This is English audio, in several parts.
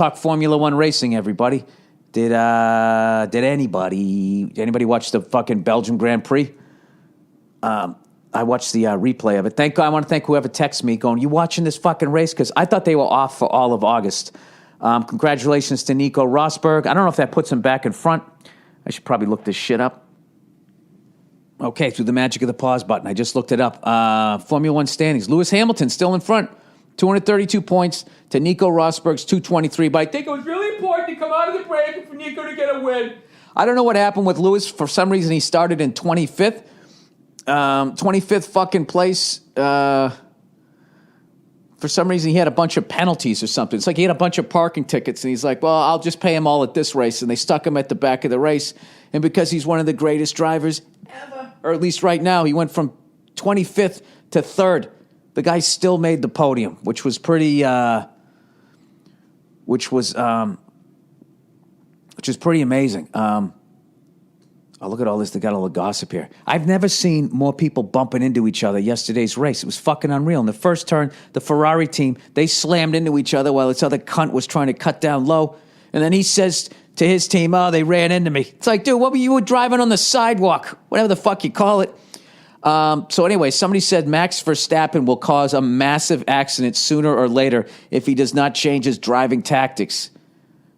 Talk Formula One racing, everybody. Did anybody watch the fucking Belgian Grand Prix? I watched the replay of it. I want to thank whoever texted me going, you watching this fucking race? Because I thought they were off for all of August. Congratulations to Nico Rosberg. I don't know if that puts him back in front. I should probably look this shit up. Okay, through the magic of the pause button. I just looked it up. Formula One standings. Lewis Hamilton still in front. 232 points to Nico Rosberg's 223. But I think it was really important to come out of the break and for Nico to get a win. I don't know what happened with Lewis. For some reason, he started in 25th. 25th fucking place. For some reason, he had a bunch of penalties or something. It's like he had a bunch of parking tickets, and he's like, well, I'll just pay him all at this race. And they stuck him at the back of the race. And because he's one of the greatest drivers ever, or at least right now, he went from 25th to 3rd. The guy still made the podium, which was pretty, which was pretty amazing. Oh, look at all this. They got all the gossip here. I've never seen more people bumping into each other yesterday's race. It was fucking unreal. In the first turn, the Ferrari team, they slammed into each other while this other cunt was trying to cut down low. And then he says to his team, oh, they ran into me. It's like, dude, you were driving on the sidewalk, whatever the fuck you call it. So anyway, somebody said Max Verstappen will cause a massive accident sooner or later if he does not change his driving tactics.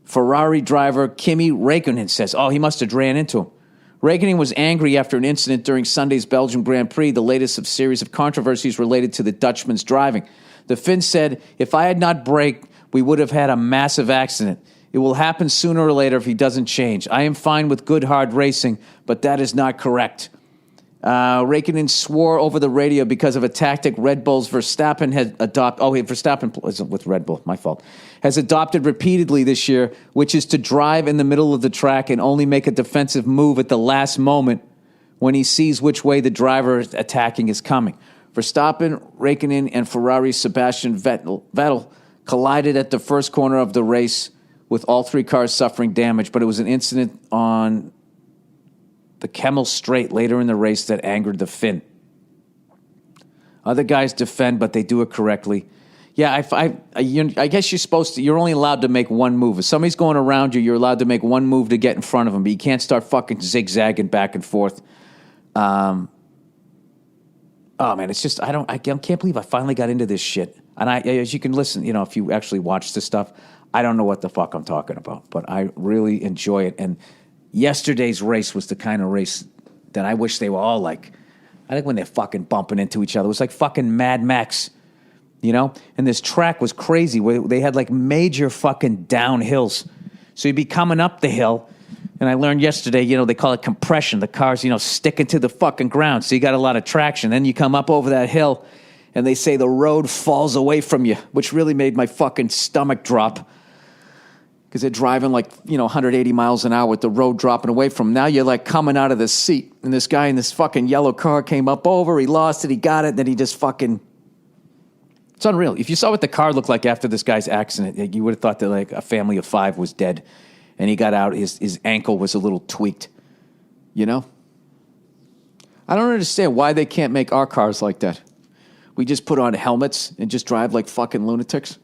Ferrari driver Kimi Räikkönen says, oh, he must have ran into him. Räikkönen was angry after an incident during Sunday's Belgian Grand Prix, the latest of series of controversies related to the Dutchman's driving. The Finn said, if I had not braked, we would have had a massive accident. It will happen sooner or later if he doesn't change. I am fine with good, hard racing, but that is not correct. Räikkönen swore over the radio because of a tactic Red Bull's Verstappen had adopted. Verstappen is with Red Bull, my fault. Has adopted repeatedly this year, which is to drive in the middle of the track and only make a defensive move at the last moment when he sees which way the driver attacking is coming. Verstappen, Räikkönen, and Ferrari's Sebastian Vettel collided at the first corner of the race, with all three cars suffering damage, but it was an incident on the Kemmel Straight later in the race that angered the Finn. Other guys defend, but they do it correctly. Yeah, I guess you're only allowed to make one move. If somebody's going around you, you're allowed to make one move to get in front of them, but you can't start fucking zigzagging back and forth. Oh man, it's just, I can't believe I finally got into this shit. And as you can listen, if you actually watch this stuff, I don't know what the fuck I'm talking about, but I really enjoy it. And yesterday's race was the kind of race that I wish they were all like. I think when they're fucking bumping into each other, it was like fucking Mad Max, And this track was crazy where they had like major fucking downhills. So you'd be coming up the hill, and I learned yesterday, they call it compression. The car's, sticking to the fucking ground, so you got a lot of traction. Then you come up over that hill, and they say the road falls away from you, which really made my fucking stomach drop. Because they're driving 180 miles an hour with the road dropping away from them. Now you're like coming out of the seat. And this guy in this fucking yellow car came up over. He lost it. He got it. And then he just fucking... It's unreal. If you saw what the car looked like after this guy's accident, you would have thought that like a family of 5 was dead. And he got out. His ankle was a little tweaked. I don't understand why they can't make our cars like that. We just put on helmets and just drive like fucking lunatics.